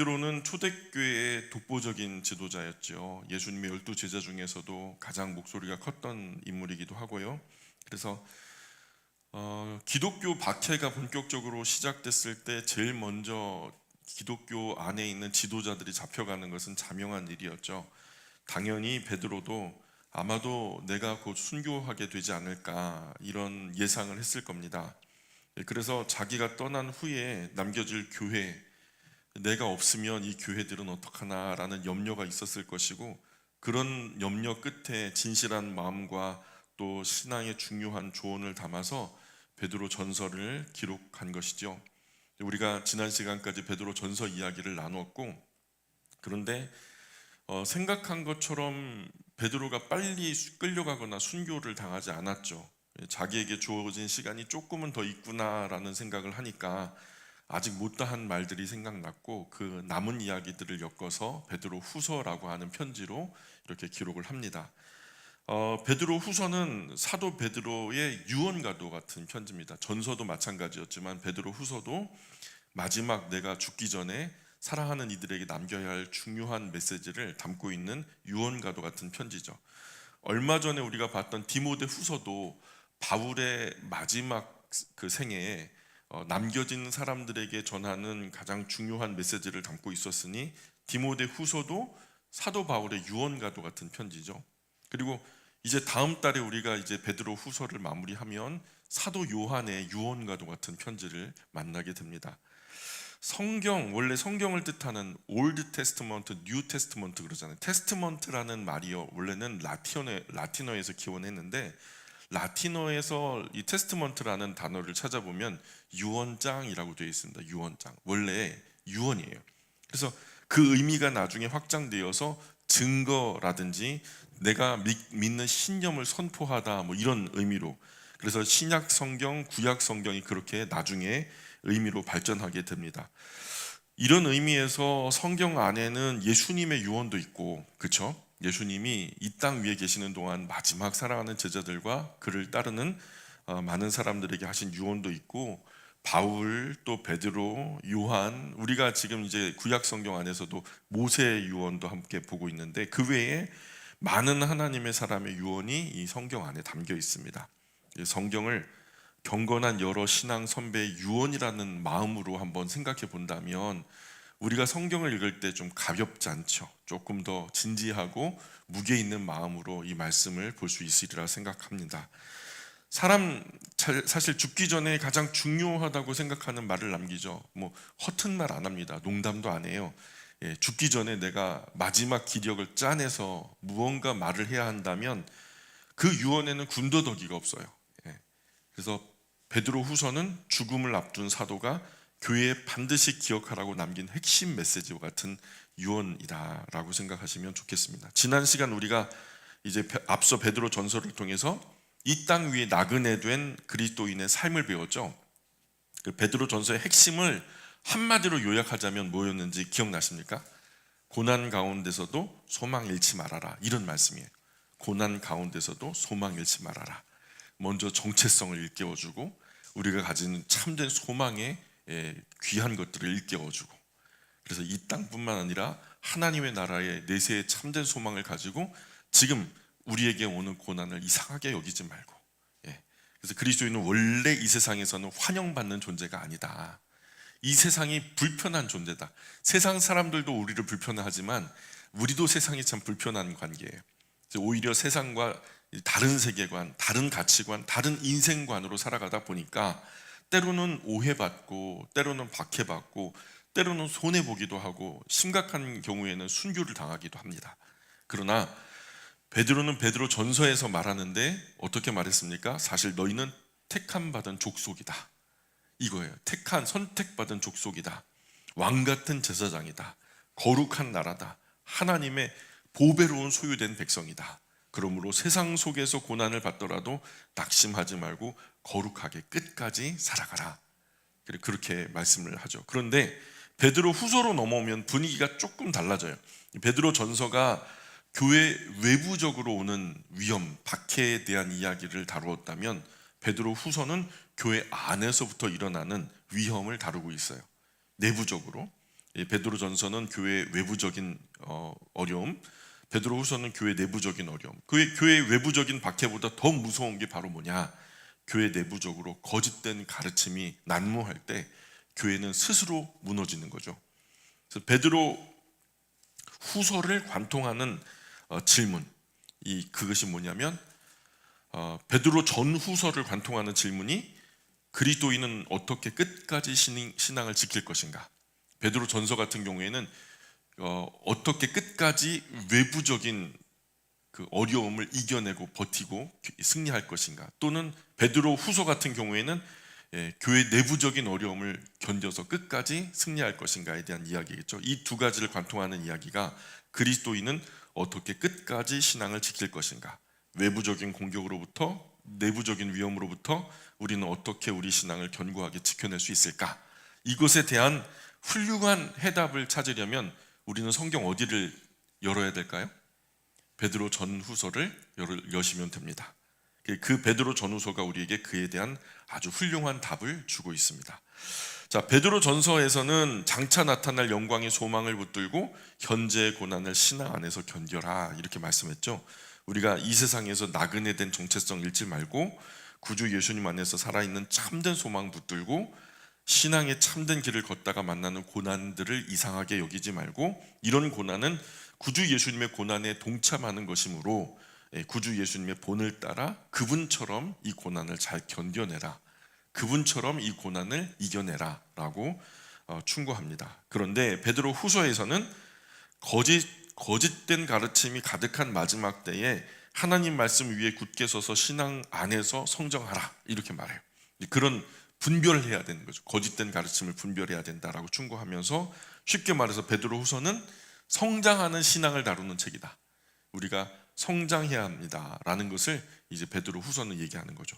베드로는 초대교회의 독보적인 지도자였죠. 예수님의 12제자 중에서도 가장 목소리가 컸던 인물이기도 하고요. 그래서 기독교 박해가 본격적으로 시작됐을 때 제일 먼저 기독교 안에 있는 지도자들이 잡혀가는 것은 자명한 일이었죠. 당연히 베드로도 아마도 내가 곧 순교하게 되지 않을까 이런 예상을 했을 겁니다. 그래서 자기가 떠난 후에 남겨질 교회, 내가 없으면 이 교회들은 어떡하나 라는 염려가 있었을 것이고, 그런 염려 끝에 진실한 마음과 또 신앙의 중요한 조언을 담아서 베드로 전서를 기록한 것이죠. 우리가 지난 시간까지 베드로 전서 이야기를 나누었고, 그런데 생각한 것처럼 베드로가 빨리 끌려가거나 순교를 당하지 않았죠. 자기에게 주어진 시간이 조금은 더 있구나라는 생각을 하니까 아직 못다한 말들이 생각났고, 그 남은 이야기들을 엮어서 베드로 후서라고 하는 편지로 이렇게 기록을 합니다. 베드로 후서는 사도 베드로의 유언과도 같은 편지입니다. 전서도 마찬가지였지만 베드로 후서도 마지막 내가 죽기 전에 사랑하는 이들에게 남겨야 할 중요한 메시지를 담고 있는 유언과도 같은 편지죠. 얼마 전에 우리가 봤던 디모데 후서도 바울의 마지막 그 생애에 남겨진 사람들에게 전하는 가장 중요한 메시지를 담고 있었으니, 디모데 후서도 사도 바울의 유언과도 같은 편지죠. 그리고 이제 다음 달에 우리가 이제 베드로 후서를 마무리하면 사도 요한의 유언과도 같은 편지를 만나게 됩니다. 성경, 원래 성경을 뜻하는 올드 테스트먼트, 뉴 테스트먼트 그러잖아요. 테스트먼트라는 말이요, 원래는 라틴어에서 기원했는데, 라틴어에서 이 테스트먼트라는 단어를 찾아보면 유언장이라고 되어 있습니다. 유언장, 원래 유언이에요. 그래서 그 의미가 나중에 확장되어서 증거라든지 내가 믿는 신념을 선포하다, 뭐 이런 의미로, 그래서 신약 성경, 구약 성경이 그렇게 나중에 의미로 발전하게 됩니다. 이런 의미에서 성경 안에는 예수님의 유언도 있고, 그렇죠? 예수님이 이 땅 위에 계시는 동안 마지막 사랑하는 제자들과 그를 따르는 많은 사람들에게 하신 유언도 있고, 바울, 또 베드로, 요한, 우리가 지금 이제 구약 성경 안에서도 모세의 유언도 함께 보고 있는데, 그 외에 많은 하나님의 사람의 유언이 이 성경 안에 담겨 있습니다. 성경을 경건한 여러 신앙 선배의 유언이라는 마음으로 한번 생각해 본다면, 우리가 성경을 읽을 때 좀 가볍지 않죠. 조금 더 진지하고 무게 있는 마음으로 이 말씀을 볼 수 있으리라 생각합니다. 사실 죽기 전에 가장 중요하다고 생각하는 말을 남기죠. 뭐 허튼 말 안 합니다. 농담도 안 해요. 죽기 전에 내가 마지막 기력을 짜내서 무언가 말을 해야 한다면 그 유언에는 군더더기가 없어요. 그래서 베드로 후서는 죽음을 앞둔 사도가 교회에 반드시 기억하라고 남긴 핵심 메시지와 같은 유언이다라고 생각하시면 좋겠습니다. 지난 시간 우리가 이제 앞서 베드로 전서를 통해서 이 땅 위에 나그네 된 그리스도인의 삶을 배웠죠. 그 베드로 전서의 핵심을 한마디로 요약하자면 뭐였는지 기억나십니까? 고난 가운데서도 소망 잃지 말아라, 이런 말씀이에요. 고난 가운데서도 소망 잃지 말아라. 먼저 정체성을 일깨워주고, 우리가 가진 참된 소망의 귀한 것들을 일깨워주고, 그래서 이 땅뿐만 아니라 하나님의 나라의 내세의 참된 소망을 가지고 지금 우리에게 오는 고난을 이상하게 여기지 말고, 그래서 그리스도인은 원래 이 세상에서는 환영받는 존재가 아니다. 이 세상이 불편한 존재다. 세상 사람들도 우리를 불편하지만 우리도 세상이 참 불편한 관계예요. 오히려 세상과 다른 세계관, 다른 가치관, 다른 인생관으로 살아가다 보니까 때로는 오해받고, 때로는 박해받고, 때로는 손해보기도 하고, 심각한 경우에는 순교를 당하기도 합니다. 그러나 베드로는 베드로 전서에서 말하는데 어떻게 말했습니까? 사실 너희는 택함 받은 족속이다, 이거예요. 선택받은 족속이다, 왕같은 제사장이다, 거룩한 나라다, 하나님의 보배로운 소유된 백성이다. 그러므로 세상 속에서 고난을 받더라도 낙심하지 말고 거룩하게 끝까지 살아가라, 그렇게 말씀을 하죠. 그런데 베드로 후서로 넘어오면 분위기가 조금 달라져요. 베드로 전서가 교회 외부적으로 오는 위험, 박해에 대한 이야기를 다루었다면, 베드로 후서는 교회 안에서부터 일어나는 위험을 다루고 있어요. 내부적으로. 베드로전서는 교회 외부적인 어려움, 베드로후서는 교회 내부적인 어려움. 교회 외부적인 박해보다 더 무서운 게 바로 뭐냐? 교회 내부적으로 거짓된 가르침이 난무할 때 교회는 스스로 무너지는 거죠. 그래서 베드로 후서를 관통하는 질문, 그것이 뭐냐면 베드로 전후서를 관통하는 질문이 그리스도인은 어떻게 끝까지 신앙을 지킬 것인가? 베드로 전서 같은 경우에는 어떻게 끝까지 외부적인 그 어려움을 이겨내고 버티고 승리할 것인가? 또는 베드로 후서 같은 경우에는 교회 내부적인 어려움을 견뎌서 끝까지 승리할 것인가에 대한 이야기겠죠. 이 두 가지를 관통하는 이야기가 그리스도인은 어떻게 끝까지 신앙을 지킬 것인가? 외부적인 공격으로부터 내부적인 위험으로부터 우리는 어떻게 우리 신앙을 견고하게 지켜낼 수 있을까? 이것에 대한 훌륭한 해답을 찾으려면 우리는 성경 어디를 열어야 될까요? 베드로 전후서를 여시면 됩니다. 그 베드로 전후서가 우리에게 그에 대한 아주 훌륭한 답을 주고 있습니다. 자, 베드로 전서에서는 장차 나타날 영광의 소망을 붙들고 현재의 고난을 신앙 안에서 견뎌라 이렇게 말씀했죠. 우리가 이 세상에서 나그네 된 정체성 잃지 말고 구주 예수님 안에서 살아있는 참된 소망 붙들고 신앙의 참된 길을 걷다가 만나는 고난들을 이상하게 여기지 말고 이런 고난은 구주 예수님의 고난에 동참하는 것이므로 구주 예수님의 본을 따라 그분처럼 이 고난을 잘 견뎌내라, 그분처럼 이 고난을 이겨내라 라고 충고합니다. 그런데 베드로 후서에서는 거짓된 가르침이 가득한 마지막 때에 하나님 말씀 위에 굳게 서서 신앙 안에서 성장하라 이렇게 말해요. 그런 분별해야 되는 거죠. 거짓된 가르침을 분별해야 된다라고 충고하면서 쉽게 말해서 베드로 후서는 성장하는 신앙을 다루는 책이다. 우리가 성장해야 합니다라는 것을 이제 베드로 후서는 얘기하는 거죠.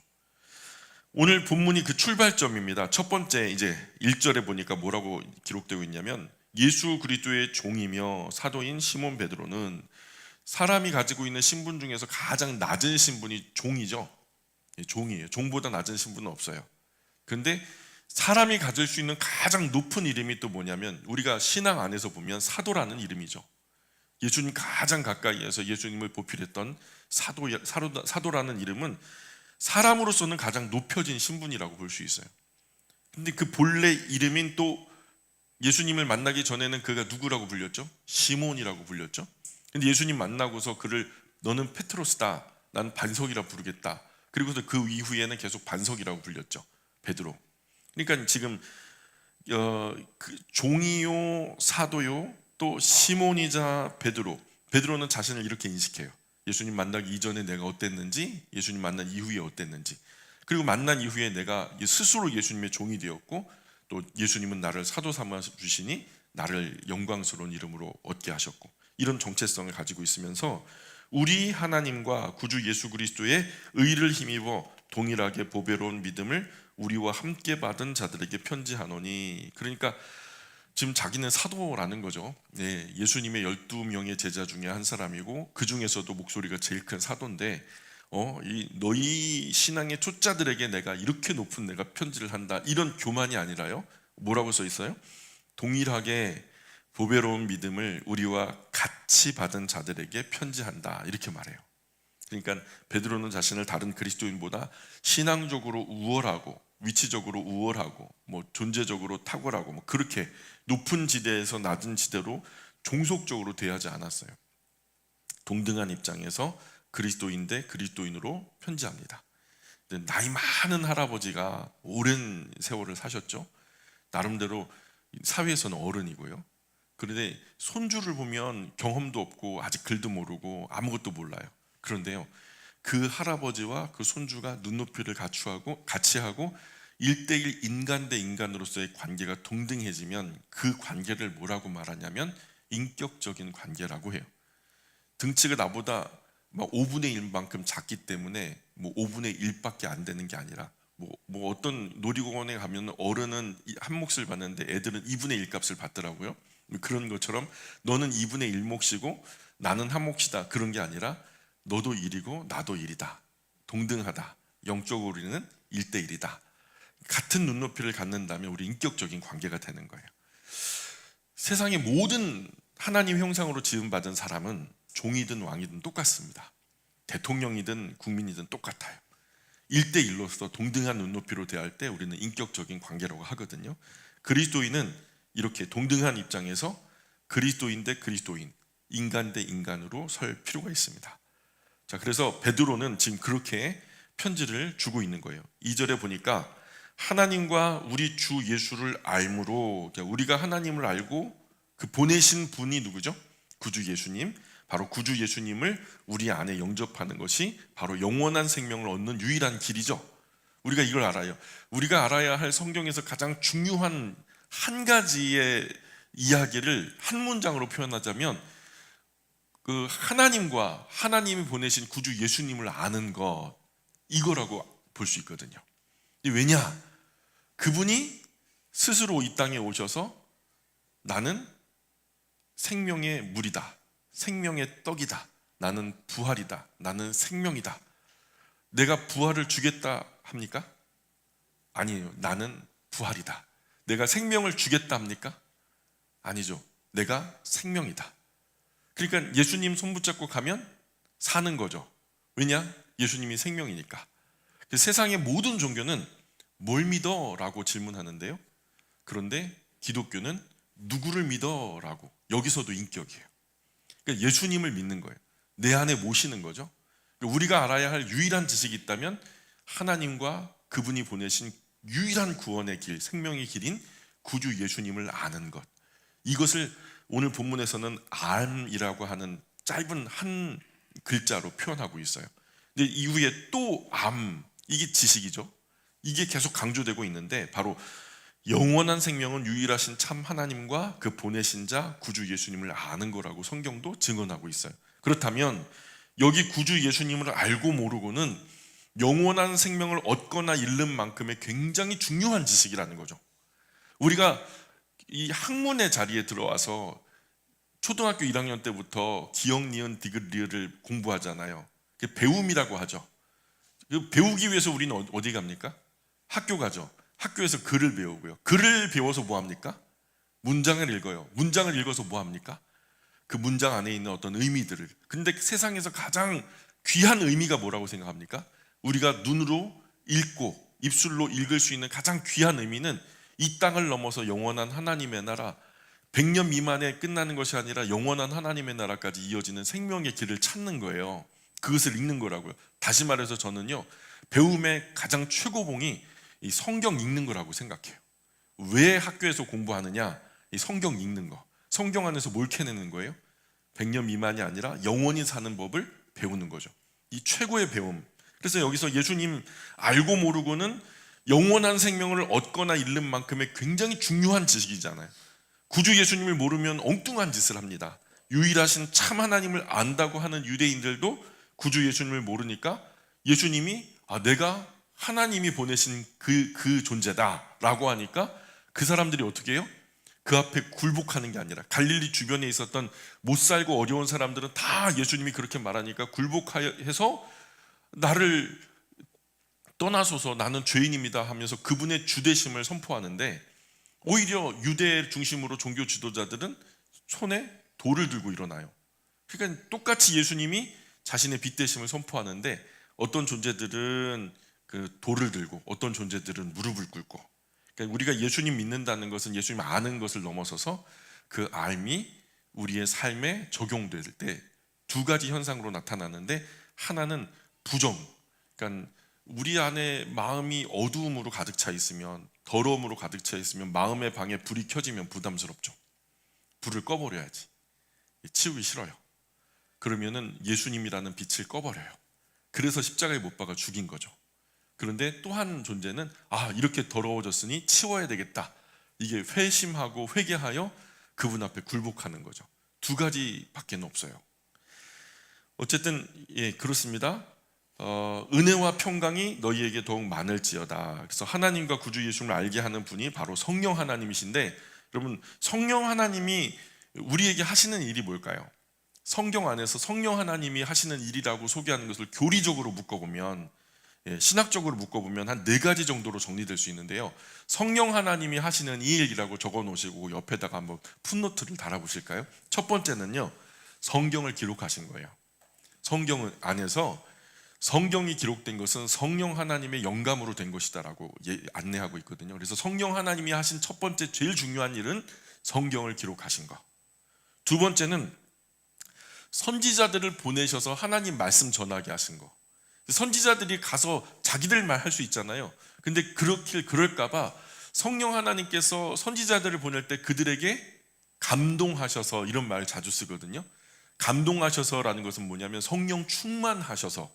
오늘 본문이 그 출발점입니다. 첫 번째 이제 1절에 보니까 뭐라고 기록되고 있냐면 예수 그리스도의 종이며 사도인 시몬 베드로는 사람이 가지고 있는 신분 중에서 가장 낮은 신분이 종이죠. 종이에요. 종보다 낮은 신분은 없어요. 그런데 사람이 가질 수 있는 가장 높은 이름이 또 뭐냐면 우리가 신앙 안에서 보면 사도라는 이름이죠. 예수님 가장 가까이에서 예수님을 보필했던 사도라는 이름은 사람으로서는 가장 높여진 신분이라고 볼 수 있어요. 근데 그 본래 이름인 또 예수님을 만나기 전에는 그가 누구라고 불렸죠? 시몬이라고 불렸죠. 근데 예수님 만나고서 그를 너는 페트로스다, 난 반석이라 부르겠다. 그리고서 그 이후에는 계속 반석이라고 불렸죠. 베드로. 그러니까 지금 그 종이요 사도요 또 시몬이자 베드로는 자신을 이렇게 인식해요. 예수님 만나기 이전에 내가 어땠는지, 예수님 만난 이후에 어땠는지, 그리고 만난 이후에 내가 스스로 예수님의 종이 되었고 또 예수님은 나를 사도 삼아 주시니 나를 영광스러운 이름으로 얻게 하셨고 이런 정체성을 가지고 있으면서 우리 하나님과 구주 예수 그리스도의 의를 힘입어 동일하게 보배로운 믿음을 우리와 함께 받은 자들에게 편지하노니, 그러니까 지금 자기는 사도라는 거죠. 네, 예수님의 12명의 제자 중에 한 사람이고 그 중에서도 목소리가 제일 큰 사도인데 너희 신앙의 초짜들에게 내가 이렇게 높은 내가 편지를 한다 이런 교만이 아니라요. 뭐라고 써 있어요? 동일하게 보배로운 믿음을 우리와 같이 받은 자들에게 편지한다 이렇게 말해요. 그러니까 베드로는 자신을 다른 그리스도인보다 신앙적으로 우월하고 위치적으로 우월하고 뭐 존재적으로 탁월하고 뭐 그렇게 높은 지대에서 낮은 지대로 종속적으로 대하지 않았어요. 동등한 입장에서 그리스도인 대 그리스도인으로 편지합니다. 나이 많은 할아버지가 오랜 세월을 사셨죠. 나름대로 사회에서는 어른이고요. 그런데 손주를 보면 경험도 없고 아직 글도 모르고 아무것도 몰라요. 그런데요, 그 할아버지와 그 손주가 눈높이를 같이 하고 1대1 인간 대 인간으로서의 관계가 동등해지면 그 관계를 뭐라고 말하냐면 인격적인 관계라고 해요. 등치가 나보다 막 5분의 1만큼 작기 때문에 뭐 5분의 1밖에 안 되는 게 아니라 뭐 어떤 놀이공원에 가면 어른은 한 몫을 받는데 애들은 2분의 1 값을 받더라고요. 그런 것처럼 너는 2분의 1 몫이고 나는 한 몫이다, 그런 게 아니라 너도 1이고 나도 1이다, 동등하다, 영적으로 우리는 1대1이다, 같은 눈높이를 갖는다면 우리 인격적인 관계가 되는 거예요. 세상의 모든 하나님 형상으로 지음받은 사람은 종이든 왕이든 똑같습니다. 대통령이든 국민이든 똑같아요. 1대1로서 동등한 눈높이로 대할 때 우리는 인격적인 관계라고 하거든요. 그리스도인은 이렇게 동등한 입장에서 그리스도인 대 그리스도인, 인간 대 인간으로 설 필요가 있습니다. 자, 그래서 베드로는 지금 그렇게 편지를 주고 있는 거예요. 2절에 보니까 하나님과 우리 주 예수를 알므로, 우리가 하나님을 알고 그 보내신 분이 누구죠? 구주 예수님. 바로 구주 예수님을 우리 안에 영접하는 것이 바로 영원한 생명을 얻는 유일한 길이죠. 우리가 이걸 알아요. 우리가 알아야 할 성경에서 가장 중요한 한 가지의 이야기를 한 문장으로 표현하자면 그 하나님과 하나님이 보내신 구주 예수님을 아는 것, 이거라고 볼 수 있거든요. 왜냐? 그분이 스스로 이 땅에 오셔서 나는 생명의 물이다, 생명의 떡이다, 나는 부활이다, 나는 생명이다. 내가 부활을 주겠다 합니까? 아니에요. 나는 부활이다. 내가 생명을 주겠다 합니까? 아니죠. 내가 생명이다. 그러니까 예수님 손 붙잡고 가면 사는 거죠. 왜냐? 예수님이 생명이니까. 세상의 모든 종교는 뭘 믿어? 라고 질문하는데요. 그런데 기독교는 누구를 믿어? 라고. 여기서도 인격이에요. 그러니까 예수님을 믿는 거예요. 내 안에 모시는 거죠. 우리가 알아야 할 유일한 지식이 있다면 하나님과 그분이 보내신 유일한 구원의 길, 생명의 길인 구주 예수님을 아는 것. 이것을 오늘 본문에서는 암이라고 하는 짧은 한 글자로 표현하고 있어요. 근데 이후에 또 암, 이게 지식이죠. 이게 계속 강조되고 있는데 바로 영원한 생명은 유일하신 참 하나님과 그 보내신 자 구주 예수님을 아는 거라고 성경도 증언하고 있어요. 그렇다면 여기 구주 예수님을 알고 모르고는 영원한 생명을 얻거나 잃는 만큼의 굉장히 중요한 지식이라는 거죠. 우리가 이 학문의 자리에 들어와서 초등학교 1학년 때부터 기역, 니은, 디귿, 리을을 공부하잖아요. 그게 배움이라고 하죠. 배우기 위해서 우리는 어디 갑니까? 학교 가죠. 학교에서 글을 배우고요. 글을 배워서 뭐 합니까? 문장을 읽어요. 문장을 읽어서 뭐 합니까? 그 문장 안에 있는 어떤 의미들을. 근데 세상에서 가장 귀한 의미가 뭐라고 생각합니까? 우리가 눈으로 읽고 입술로 읽을 수 있는 가장 귀한 의미는 이 땅을 넘어서 영원한 하나님의 나라, 100년 미만에 끝나는 것이 아니라 영원한 하나님의 나라까지 이어지는 생명의 길을 찾는 거예요. 그것을 읽는 거라고요. 다시 말해서 저는요, 배움의 가장 최고봉이 이 성경 읽는 거라고 생각해요. 왜 학교에서 공부하느냐? 이 성경 읽는 거. 성경 안에서 뭘 캐내는 거예요? 100년 미만이 아니라 영원히 사는 법을 배우는 거죠. 이 최고의 배움. 그래서 여기서 예수님 알고 모르고는 영원한 생명을 얻거나 잃는 만큼의 굉장히 중요한 지식이잖아요. 구주 예수님을 모르면 엉뚱한 짓을 합니다. 유일하신 참 하나님을 안다고 하는 유대인들도 구주 예수님을 모르니까 예수님이 내가 하나님이 보내신 그 존재다 라고 하니까 그 사람들이 어떻게 해요? 그 앞에 굴복하는 게 아니라 갈릴리 주변에 있었던 못 살고 어려운 사람들은 다 예수님이 그렇게 말하니까 굴복해서 나를 떠나소서 나는 죄인입니다 하면서 그분의 주되심을 선포하는데 오히려 유대 중심으로 종교 지도자들은 손에 돌을 들고 일어나요. 그러니까 똑같이 예수님이 자신의 빛되심을 선포하는데 어떤 존재들은 그 돌을 들고 어떤 존재들은 무릎을 꿇고, 그러니까 우리가 예수님 믿는다는 것은 예수님 아는 것을 넘어서서 그 알미 우리의 삶에 적용될 때 두 가지 현상으로 나타나는데 하나는 부정, 그러니까 우리 안에 마음이 어두움으로 가득 차 있으면, 더러움으로 가득 차 있으면 마음의 방에 불이 켜지면 부담스럽죠. 불을 꺼버려야지. 치우기 싫어요. 그러면은 예수님이라는 빛을 꺼버려요. 그래서 십자가에 못 박아 죽인 거죠. 그런데 또 한 존재는 이렇게 더러워졌으니 치워야 되겠다. 이게 회심하고 회개하여 그분 앞에 굴복하는 거죠. 두 가지밖에 없어요. 어쨌든 그렇습니다. 은혜와 평강이 너희에게 더욱 많을지어다. 그래서 하나님과 구주 예수님을 알게 하는 분이 바로 성령 하나님이신데, 여러분 성령 하나님이 우리에게 하시는 일이 뭘까요? 성경 안에서 성령 하나님이 하시는 일이라고 소개하는 것을 교리적으로 묶어보면 신학적으로 묶어보면 한 4가지 정도로 정리될 수 있는데요. 성령 하나님이 하시는 이 일이라고 적어 놓으시고 옆에다가 한번 풋노트를 달아보실까요? 첫 번째는요, 성경을 기록하신 거예요. 성경 안에서 성경이 기록된 것은 성령 하나님의 영감으로 된 것이다라고 안내하고 있거든요. 그래서 성령 하나님이 하신 첫 번째 제일 중요한 일은 성경을 기록하신 거. 두 번째는 선지자들을 보내셔서 하나님 말씀 전하게 하신 거. 선지자들이 가서 자기들 말 할 수 있잖아요. 근데 그럴까봐 성령 하나님께서 선지자들을 보낼 때 그들에게 감동하셔서, 이런 말 자주 쓰거든요. 감동하셔서라는 것은 뭐냐면 성령 충만하셔서,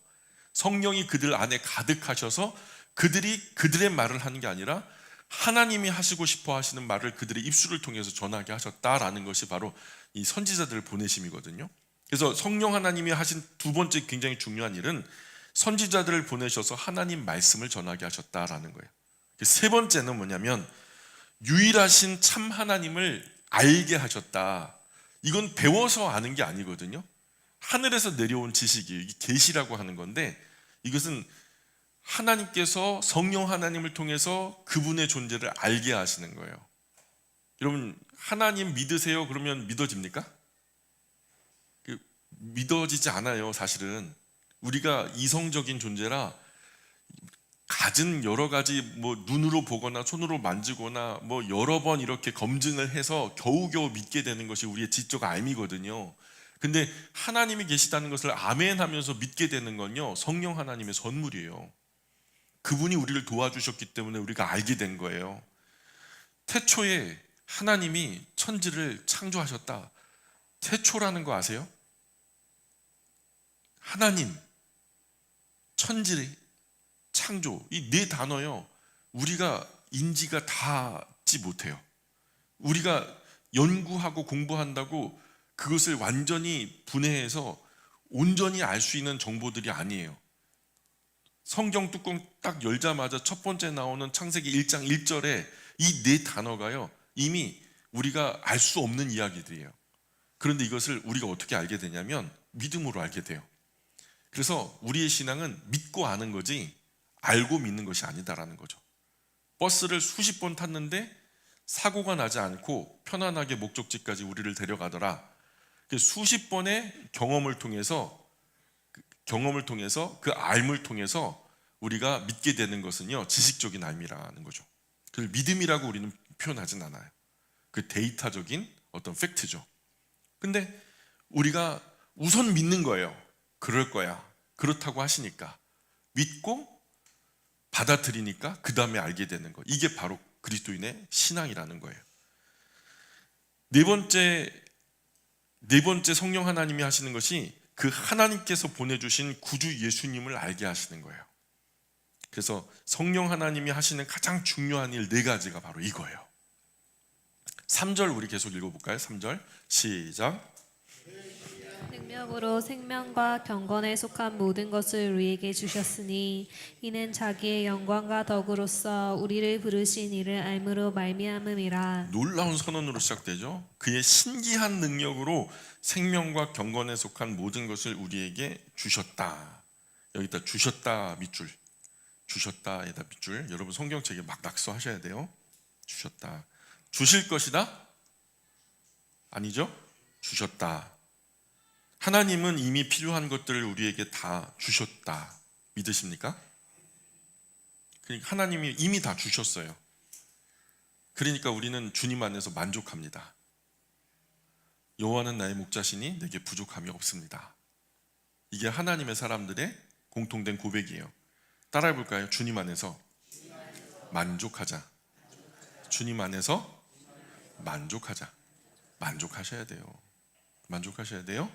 성령이 그들 안에 가득하셔서 그들이 그들의 말을 하는 게 아니라 하나님이 하시고 싶어 하시는 말을 그들의 입술을 통해서 전하게 하셨다라는 것이 바로 이 선지자들을 보내심이거든요. 그래서 성령 하나님이 하신 두 번째 굉장히 중요한 일은 선지자들을 보내셔서 하나님 말씀을 전하게 하셨다라는 거예요. 세 번째는 뭐냐면 유일하신 참 하나님을 알게 하셨다. 이건 배워서 아는 게 아니거든요. 하늘에서 내려온 지식이에요. 이게 계시라고 하는 건데, 이것은 하나님께서 성령 하나님을 통해서 그분의 존재를 알게 하시는 거예요. 여러분, 하나님 믿으세요? 그러면 믿어집니까? 믿어지지 않아요. 사실은 우리가 이성적인 존재라 가진 여러 가지 눈으로 보거나 손으로 만지거나 여러 번 이렇게 검증을 해서 겨우겨우 믿게 되는 것이 우리의 지적 암이거든요. 근데 하나님이 계시다는 것을 아멘 하면서 믿게 되는 건요, 성령 하나님의 선물이에요. 그분이 우리를 도와주셨기 때문에 우리가 알게 된 거예요. 태초에 하나님이 천지를 창조하셨다. 태초라는 거 아세요? 하나님, 천지, 창조, 이 네 단어요, 우리가 인지가 닿지 못해요. 우리가 연구하고 공부한다고 그것을 완전히 분해해서 온전히 알 수 있는 정보들이 아니에요. 성경 뚜껑 딱 열자마자 첫 번째 나오는 창세기 1장 1절에 이 네 단어가요, 이미 우리가 알 수 없는 이야기들이에요. 그런데 이것을 우리가 어떻게 알게 되냐면 믿음으로 알게 돼요. 그래서 우리의 신앙은 믿고 아는 거지 알고 믿는 것이 아니다라는 거죠. 버스를 수십 번 탔는데 사고가 나지 않고 편안하게 목적지까지 우리를 데려가더라. 수십 번의 경험을 통해서 그 알을 통해서 우리가 믿게 되는 것은요, 지식적인 알미라는 거죠. 그걸 믿음이라고 우리는 표현하진 않아요. 그 데이터적인 어떤 팩트죠. 근데 우리가 우선 믿는 거예요. 그럴 거야. 그렇다고 하시니까 믿고 받아들이니까 그 다음에 알게 되는 거. 이게 바로 그리스도인의 신앙이라는 거예요. 네 번째 성령 하나님이 하시는 것이 그 하나님께서 보내주신 구주 예수님을 알게 하시는 거예요. 그래서 성령 하나님이 하시는 가장 중요한 일 4가지가 바로 이거예요. 3절 우리 계속 읽어볼까요? 3절 시작. 능력으로 생명과 경건에 속한 모든 것을 우리에게 주셨으니 이는 자기의 영광과 덕으로서 우리를 부르신 이를 알므로 말미암음이라. 놀라운 선언으로 시작되죠. 그의 신기한 능력으로 생명과 경건에 속한 모든 것을 우리에게 주셨다. 여기다 주셨다 밑줄, 주셨다에다 밑줄. 여러분 성경책에 막 낙서하셔야 돼요. 주셨다. 주실 것이다? 아니죠? 주셨다. 하나님은 이미 필요한 것들을 우리에게 다 주셨다. 믿으십니까? 그러니까 하나님이 이미 다 주셨어요. 그러니까 우리는 주님 안에서 만족합니다. 여호와는 나의 목자시니 내게 부족함이 없습니다. 이게 하나님의 사람들의 공통된 고백이에요. 따라해 볼까요? 주님 안에서 만족하자. 주님 안에서 만족하자. 만족하셔야 돼요. 만족하셔야 돼요.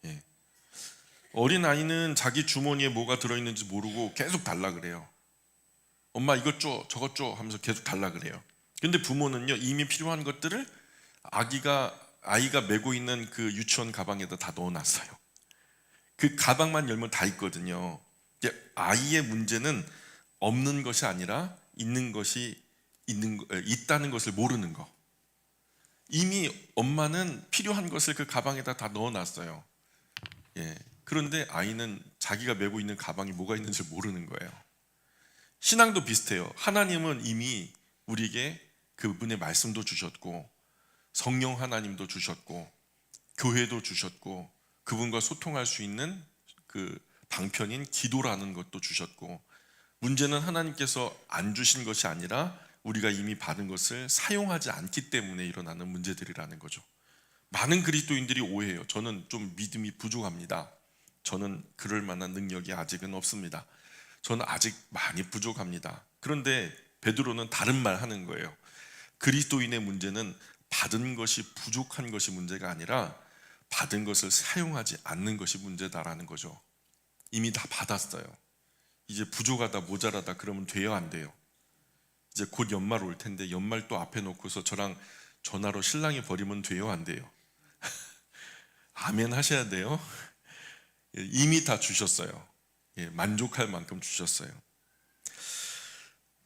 예. 어린아이는 자기 주머니에 뭐가 들어있는지 모르고 계속 달라 그래요. 엄마 이것 줘 저것 줘 하면서 계속 달라 그래요. 근데 부모는요, 이미 필요한 것들을 아이가 메고 있는 그 유치원 가방에다 다 넣어놨어요. 그 가방만 열면 다 있거든요. 아이의 문제는 없는 것이 아니라 있다는 것을 모르는 거. 이미 엄마는 필요한 것을 그 가방에다 다 넣어놨어요. 예. 그런데 아이는 자기가 메고 있는 가방이 뭐가 있는지 모르는 거예요. 신앙도 비슷해요. 하나님은 이미 우리에게 그분의 말씀도 주셨고 성령 하나님도 주셨고 교회도 주셨고 그분과 소통할 수 있는 그 방편인 기도라는 것도 주셨고, 문제는 하나님께서 안 주신 것이 아니라 우리가 이미 받은 것을 사용하지 않기 때문에 일어나는 문제들이라는 거죠. 많은 그리스도인들이 오해해요. 저는 좀 믿음이 부족합니다. 저는 그럴 만한 능력이 아직은 없습니다. 저는 아직 많이 부족합니다. 그런데 베드로는 다른 말 하는 거예요. 그리스도인의 문제는 받은 것이 부족한 것이 문제가 아니라 받은 것을 사용하지 않는 것이 문제다라는 거죠. 이미 다 받았어요. 이제 부족하다 모자라다 그러면 돼요 안 돼요? 이제 곧 연말 올 텐데 연말 또 앞에 놓고서 저랑 전화로 신랑이 버리면 돼요 안 돼요? 아멘 하셔야 돼요. 이미 다 주셨어요. 만족할 만큼 주셨어요.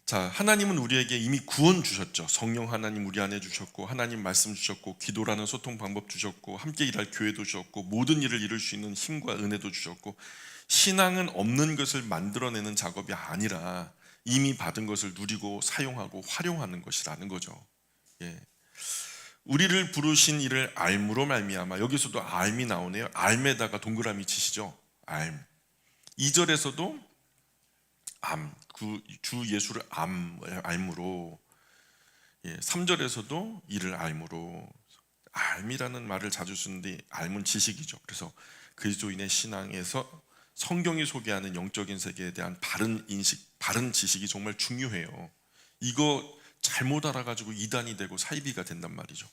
자, 하나님은 우리에게 이미 구원 주셨죠. 성령 하나님 우리 안에 주셨고, 하나님 말씀 주셨고, 기도라는 소통 방법 주셨고, 함께 일할 교회도 주셨고, 모든 일을 이룰 수 있는 힘과 은혜도 주셨고, 신앙은 없는 것을 만들어내는 작업이 아니라 이미 받은 것을 누리고 사용하고 활용하는 것이라는 거죠. 우리를 부르신 이를 알므로 말미암아, 여기서도 알미 나오네요. 알에다가 동그라미 치시죠. 알. 2절에서도 주 예수를 알므로, 3절에서도 이를 알므로. 알미라는 말을 자주 쓰는데 알은 지식이죠. 그래서 그리스도인의 신앙에서 성경이 소개하는 영적인 세계에 대한 바른 인식, 바른 지식이 정말 중요해요. 이거 잘못 알아가지고 이단이 되고 사이비가 된단 말이죠.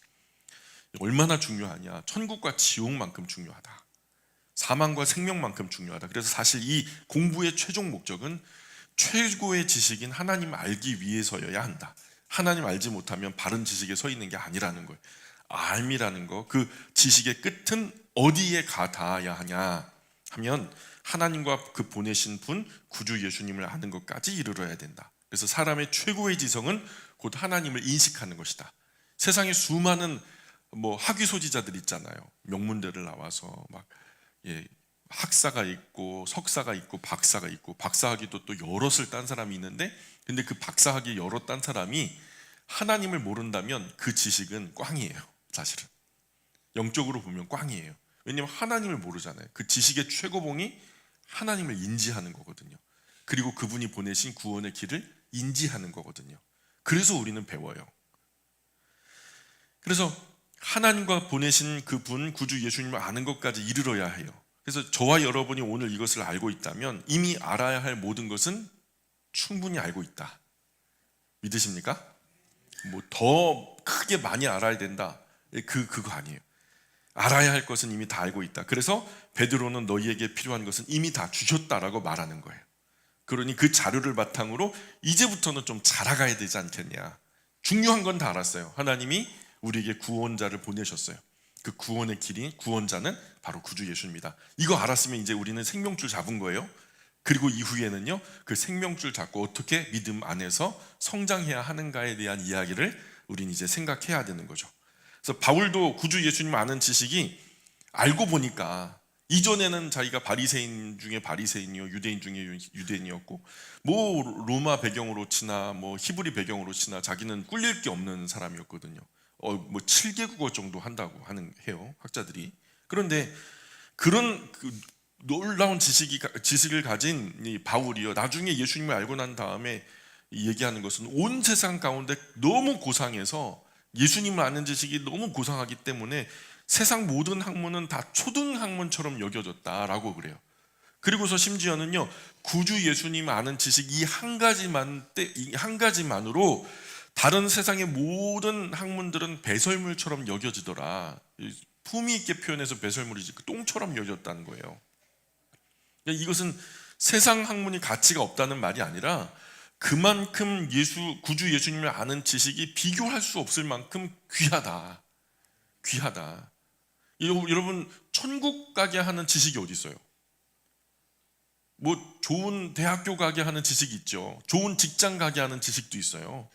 얼마나 중요하냐? 천국과 지옥만큼 중요하다. 사망과 생명만큼 중요하다. 그래서 사실 이 공부의 최종 목적은 최고의 지식인 하나님 알기 위해서여야 한다. 하나님 알지 못하면 바른 지식에 서 있는 게 아니라는 거예요. 알미라는 거, 그 지식의 끝은 어디에 닿아야 하냐 하면 하나님과 그 보내신 분 구주 예수님을 아는 것까지 이르러야 된다. 그래서 사람의 최고의 지성은 곧 하나님을 인식하는 것이다. 세상에 수많은 학위 소지자들 있잖아요. 명문대를 나와서 막 학사가 있고 석사가 있고 박사가 있고, 박사학위도 또 여럿을 딴 사람이 있는데, 근데 그 박사학위 여럿 딴 사람이 하나님을 모른다면 그 지식은 꽝이에요. 사실은 영적으로 보면 꽝이에요. 왜냐하면 하나님을 모르잖아요. 그 지식의 최고봉이 하나님을 인지하는 거거든요. 그리고 그분이 보내신 구원의 길을 인지하는 거거든요. 그래서 우리는 배워요. 그래서 하나님과 보내신 그분 구주 예수님을 아는 것까지 이르러야 해요. 그래서 저와 여러분이 오늘 이것을 알고 있다면 이미 알아야 할 모든 것은 충분히 알고 있다. 믿으십니까? 더 크게 많이 알아야 된다. 그거 아니에요. 알아야 할 것은 이미 다 알고 있다. 그래서 베드로는 너희에게 필요한 것은 이미 다 주셨다라고 말하는 거예요. 그러니 그 자료를 바탕으로 이제부터는 좀 자라가야 되지 않겠냐. 중요한 건 다 알았어요. 하나님이 우리에게 구원자를 보내셨어요. 그 구원의 길이, 구원자는 바로 구주 예수입니다. 이거 알았으면 이제 우리는 생명줄 잡은 거예요. 그리고 이후에는요, 그 생명줄 잡고 어떻게 믿음 안에서 성장해야 하는가에 대한 이야기를 우린 이제 생각해야 되는 거죠. 그래서 바울도 구주 예수님 아는 지식이 알고 보니까, 이전에는 자기가 바리새인 중에 바리새인이요, 유대인 중에 유대인이었고, 로마 배경으로 치나 히브리 배경으로 치나 자기는 꿀릴 게 없는 사람이었거든요. 7개국어 정도 한다고 해요, 학자들이. 그런데 그런 놀라운 지식을 가진 이 바울이요, 나중에 예수님을 알고 난 다음에 얘기하는 것은 온 세상 가운데 너무 고상해서, 예수님을 아는 지식이 너무 고상하기 때문에 세상 모든 학문은 다 초등학문처럼 여겨졌다라고 그래요. 그리고서 심지어는요, 구주 예수님 아는 지식 이 한 가지만으로 다른 세상의 모든 학문들은 배설물처럼 여겨지더라. 품위 있게 표현해서 배설물이지 똥처럼 여겨졌다는 거예요. 이것은 세상 학문이 가치가 없다는 말이 아니라 그만큼 구주 예수님을 아는 지식이 비교할 수 없을 만큼 귀하다. 귀하다. 여러분, 천국 가게 하는 지식이 어디 있어요? 좋은 대학교 가게 하는 지식이 있죠. 좋은 직장 가게 하는 지식도 있어요.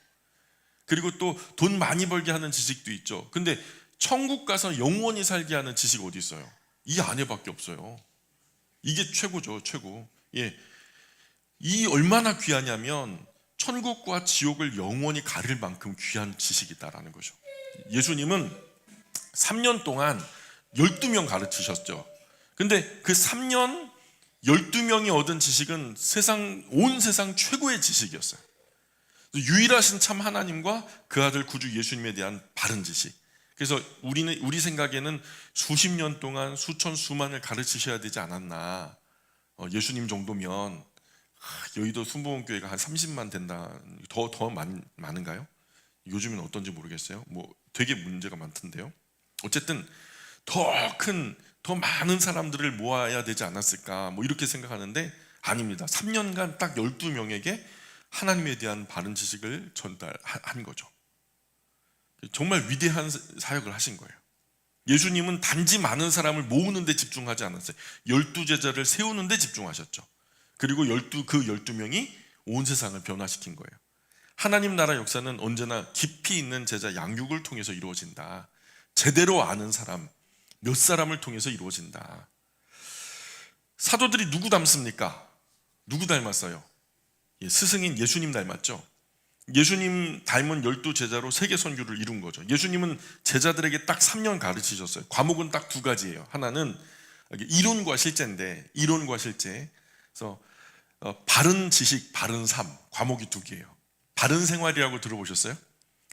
그리고 또 돈 많이 벌게 하는 지식도 있죠. 근데 천국 가서 영원히 살게 하는 지식 어디 있어요? 이 안에밖에 없어요. 이게 최고죠, 최고. 이 얼마나 귀하냐면 천국과 지옥을 영원히 가릴 만큼 귀한 지식이다라는 거죠. 예수님은 3년 동안 12명 가르치셨죠. 근데 그 3년 12명이 얻은 지식은 온 세상 최고의 지식이었어요. 유일하신 참 하나님과 그 아들 구주 예수님에 대한 바른 지식. 그래서 우리 생각에는 수십 년 동안 수천 수만을 가르치셔야 되지 않았나. 예수님 정도면 여의도 순복음교회가 한 30만 된다. 더 많은가요? 요즘은 어떤지 모르겠어요. 뭐 되게 문제가 많던데요. 어쨌든 더 많은 사람들을 모아야 되지 않았을까, 뭐 이렇게 생각하는데 아닙니다. 3년간 딱 12명에게 하나님에 대한 바른 지식을 전달한 거죠. 정말 위대한 사역을 하신 거예요. 예수님은 단지 많은 사람을 모으는 데 집중하지 않았어요. 12제자를 세우는 데 집중하셨죠. 그리고 그 12명이 온 세상을 변화시킨 거예요. 하나님 나라 역사는 언제나 깊이 있는 제자 양육을 통해서 이루어진다. 제대로 아는 사람, 몇 사람을 통해서 이루어진다. 사도들이 누구 닮습니까? 누구 닮았어요? 스승인 예수님 닮았죠. 예수님 닮은 12제자로 세계 선교를 이룬 거죠. 예수님은 제자들에게 딱 3년 가르치셨어요. 과목은 딱 두 가지예요. 하나는 이론과 실제인데, 이론과 실제. 그래서 바른 지식, 바른 삶, 과목이 두 개예요. 바른 생활이라고 들어보셨어요?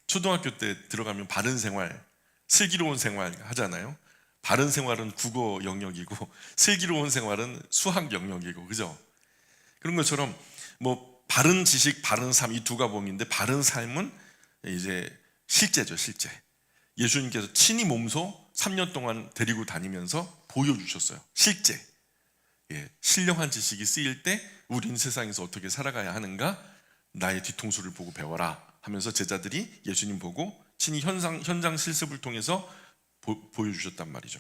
초등학교 때 들어가면 바른 생활, 슬기로운 생활 하잖아요. 바른 생활은 국어 영역이고 슬기로운 생활은 수학 영역이고, 그죠? 그런 것처럼 뭐 바른 지식, 바른 삶, 이 두 과목인데, 바른 삶은 이제 실제죠, 실제. 예수님께서 친히 몸소 3년 동안 데리고 다니면서 보여주셨어요. 실제. 신령한 지식이 쓰일 때 우린 세상에서 어떻게 살아가야 하는가, 나의 뒤통수를 보고 배워라 하면서 제자들이 예수님 보고 친히 현장 실습을 통해서 보여주셨단 말이죠.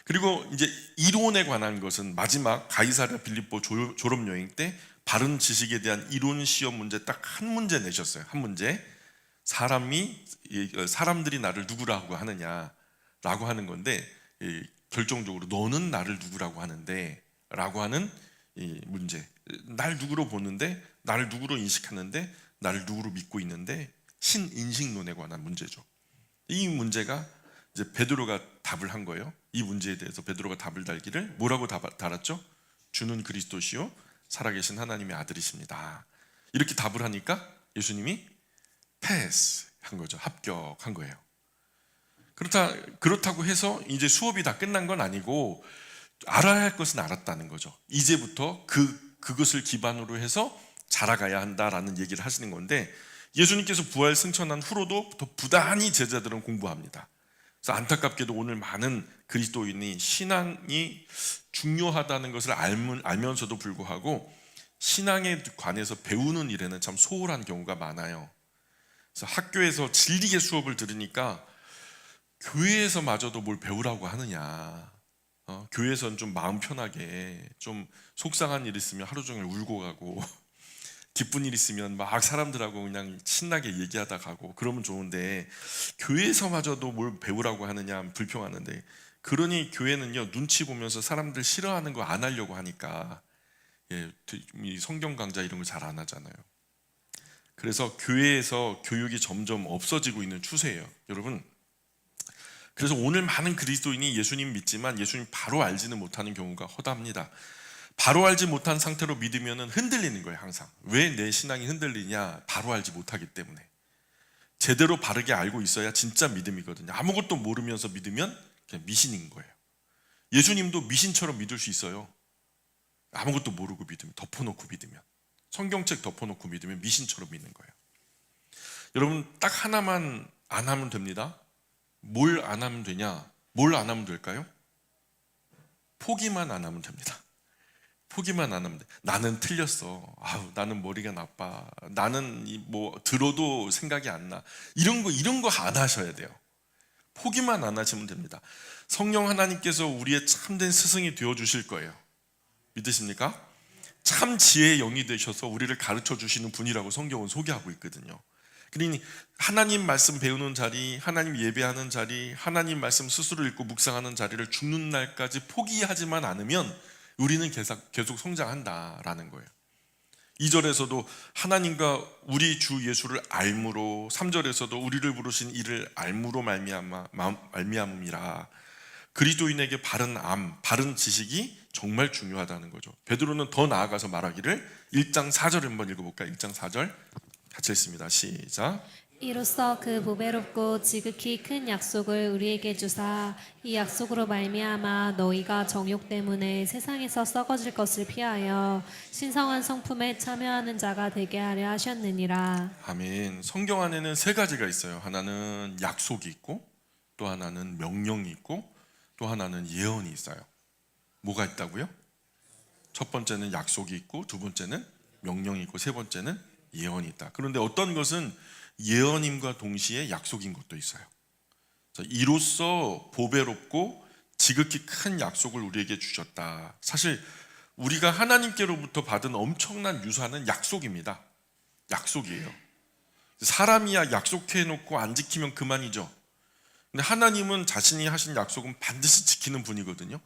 그리고 이제 이론에 관한 것은 마지막 가이사랴 빌립보 졸업여행 때 바른 지식에 대한 이론 시험 문제 딱 한 문제 내셨어요. 한 문제. 사람들이 나를 누구라고 하느냐라고 하는 건데, 결정적으로 너는 나를 누구라고 하는데 라고 하는 이 문제. 날 누구로 보는데, 나를 누구로 인식하는데, 나를 누구로 믿고 있는데, 신인식론에 관한 문제죠. 이 문제가 이제 베드로가 답을 한 거예요. 이 문제에 대해서 베드로가 답을 달기를 뭐라고 달았죠? 주는 그리스도시요 살아계신 하나님의 아들이십니다. 이렇게 답을 하니까 예수님이 패스 한 거죠. 합격한 거예요. 그렇다고 해서 이제 수업이 다 끝난 건 아니고 알아야 할 것은 알았다는 거죠. 이제부터 그것을 기반으로 해서 자라가야 한다라는 얘기를 하시는 건데, 예수님께서 부활 승천한 후로도 더 부단히 제자들은 공부합니다. 그래서 안타깝게도 오늘 많은 그리스도인이 신앙이 중요하다는 것을 알면서도 불구하고 신앙에 관해서 배우는 일에는 참 소홀한 경우가 많아요. 그래서 학교에서 질리게 수업을 들으니까 교회에서마저도 뭘 배우라고 하느냐. 교회에서는 좀 마음 편하게, 좀 속상한 일 있으면 하루 종일 울고 가고 기쁜 일 있으면 막 사람들하고 그냥 신나게 얘기하다 가고 그러면 좋은데, 교회에서마저도 뭘 배우라고 하느냐 불평하는데, 그러니 교회는요 눈치 보면서 사람들 싫어하는 거 안 하려고 하니까 이 성경 강좌 이런 거 잘 안 하잖아요. 그래서 교회에서 교육이 점점 없어지고 있는 추세예요, 여러분. 그래서 오늘 많은 그리스도인이 예수님 믿지만 예수님 바로 알지는 못하는 경우가 허다합니다. 바로 알지 못한 상태로 믿으면 흔들리는 거예요, 항상. 왜 내 신앙이 흔들리냐? 바로 알지 못하기 때문에. 제대로 바르게 알고 있어야 진짜 믿음이거든요. 아무것도 모르면서 믿으면 그냥 미신인 거예요. 예수님도 미신처럼 믿을 수 있어요. 아무것도 모르고 믿으면, 덮어놓고 믿으면, 성경책 덮어놓고 믿으면 미신처럼 믿는 거예요. 여러분, 딱 하나만 안 하면 됩니다. 뭘 안 하면 되냐? 뭘 안 하면 될까요? 포기만 안 하면 됩니다. 포기만 안 하면 돼. 나는 틀렸어. 나는 머리가 나빠. 나는 뭐 들어도 생각이 안 나. 이런 거 안 하셔야 돼요. 포기만 안 하시면 됩니다. 성령 하나님께서 우리의 참된 스승이 되어 주실 거예요. 믿으십니까? 참 지혜의 영이 되셔서 우리를 가르쳐 주시는 분이라고 성경은 소개하고 있거든요. 그러니 하나님 말씀 배우는 자리, 하나님 예배하는 자리, 하나님 말씀 스스로 읽고 묵상하는 자리를 죽는 날까지 포기하지만 않으면 우리는 계속 성장한다라는 거예요. 2절에서도 하나님과 우리 주 예수를 알므로, 3절에서도 우리를 부르신 이를 알므로 말미암음이라. 그리스도인에게 바른 지식이 정말 중요하다는 거죠. 베드로는 더 나아가서 말하기를 1장 4절 한번 읽어볼까요? 1장 4절 같이 읽습니다. 시작. 이로써 그 보배롭고 지극히 큰 약속을 우리에게 주사 이 약속으로 말미암아 너희가 정욕 때문에 세상에서 썩어질 것을 피하여 신성한 성품에 참여하는 자가 되게 하려 하셨느니라. 아멘. 성경 안에는 세 가지가 있어요. 하나는 약속이 있고, 또 하나는 명령이 있고, 또 하나는 예언이 있어요. 뭐가 있다고요? 첫 번째는 약속이 있고, 두 번째는 명령이 있고, 세 번째는 예언이 있다. 그런데 어떤 것은 예언임과 동시에 약속인 것도 있어요. 이로써 보배롭고 지극히 큰 약속을 우리에게 주셨다. 사실 우리가 하나님께로부터 받은 엄청난 유산은 약속입니다. 약속이에요. 사람이야 약속해 놓고 안 지키면 그만이죠. 근데 하나님은 자신이 하신 약속은 반드시 지키는 분이거든요.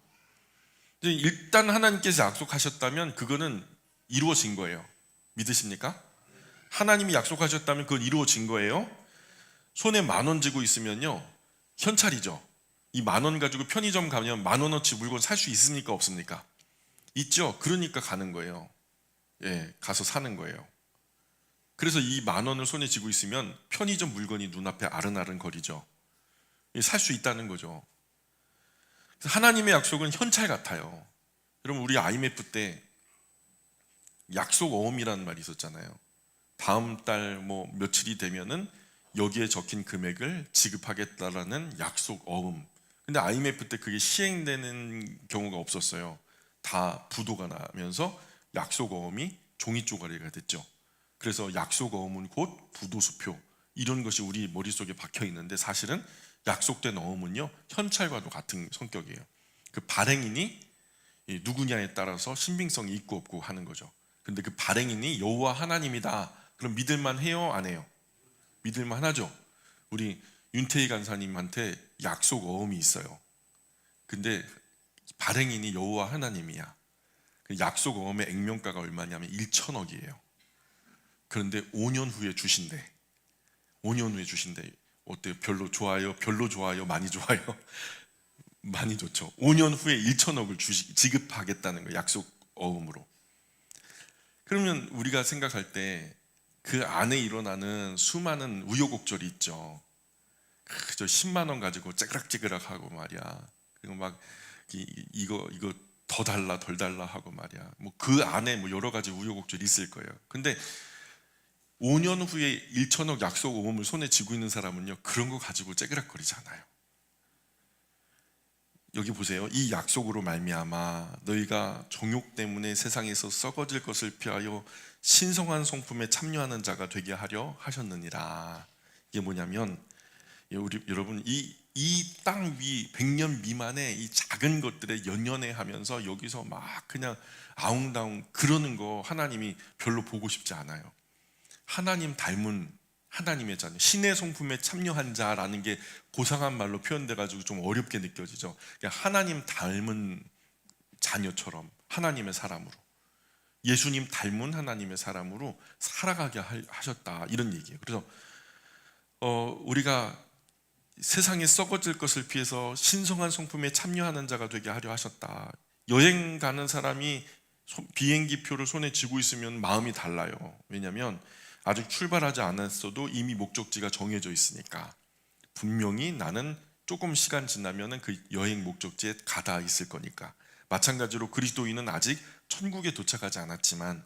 일단 하나님께서 약속하셨다면 그거는 이루어진 거예요. 믿으십니까? 하나님이 약속하셨다면 그건 이루어진 거예요. 손에 10,000원 쥐고 있으면요, 현찰이죠. 이 10,000원 가지고 편의점 가면 10,000원어치 물건 살 수 있습니까? 없습니까? 있죠. 그러니까 가는 거예요. 예, 가서 사는 거예요. 그래서 이 10,000원을 손에 쥐고 있으면 편의점 물건이 눈앞에 아른아른 거리죠. 살 수 있다는 거죠. 하나님의 약속은 현찰 같아요. 여러분, 우리 IMF 때 약속 어음이라는 말이 있었잖아요. 다음 달 뭐 며칠이 되면은 여기에 적힌 금액을 지급하겠다라는 약속 어음. 근데 IMF 때 그게 시행되는 경우가 없었어요. 다 부도가 나면서 약속 어음이 종이 쪼가리가 됐죠. 그래서 약속 어음은 곧 부도수표, 이런 것이 우리 머릿속에 박혀 있는데, 사실은 약속된 어음은요, 현찰과도 같은 성격이에요. 그 발행인이 누구냐에 따라서 신빙성이 있고 없고 하는 거죠. 근데 그 발행인이 여호와 하나님이다. 그럼 믿을만 해요? 안 해요? 믿을만 하죠. 우리 윤태희 간사님한테 약속 어음이 있어요. 근데 발행인이 여호와 하나님이야. 그 약속 어음의 액면가가 얼마냐면 1,000억이에요. 그런데 5년 후에 주신대. 5년 후에 주신대. 어때요? 별로 좋아요? 별로 좋아요? 많이 좋아요? 많이 좋죠. 5년 후에 1,000억을 지급하겠다는 거예요. 약속 어음으로. 그러면 우리가 생각할 때 그 안에 일어나는 수많은 우여곡절이 있죠. 저 10만 원 가지고 째그락째그락 하고 말이야. 그리고 막 이거 더 달라 덜 달라 하고 말이야. 뭐 그 안에 뭐 여러 가지 우여곡절이 있을 거예요. 근데 5년 후에 1,000억 약속 오음을 손에 쥐고 있는 사람은요, 그런 거 가지고 째그락거리지 않아요. 여기 보세요. 이 약속으로 말미암아 너희가 정욕 때문에 세상에서 썩어질 것을 피하여 신성한 성품에 참여하는 자가 되게 하려 하셨느니라. 이게 뭐냐면, 여러분, 이 땅 위 100년 미만의 이 작은 것들에 연연해하면서 여기서 막 그냥 아웅다웅 그러는 거 하나님이 별로 보고 싶지 않아요. 하나님 닮은 하나님의 자녀, 신의 성품에 참여한 자라는 게 고상한 말로 표현돼가지고 좀 어렵게 느껴지죠. 그냥 하나님 닮은 자녀처럼 하나님의 사람으로, 예수님 닮은 하나님의 사람으로 살아가게 하셨다, 이런 얘기예요. 그래서 우리가 세상에 썩어질 것을 피해서 신성한 성품에 참여하는 자가 되게 하려 하셨다. 여행 가는 사람이 비행기 표를 손에 쥐고 있으면 마음이 달라요. 왜냐하면 아직 출발하지 않았어도 이미 목적지가 정해져 있으니까. 분명히 나는 조금 시간 지나면은 그 여행 목적지에 가다 있을 거니까. 마찬가지로 그리스도인은 아직 천국에 도착하지 않았지만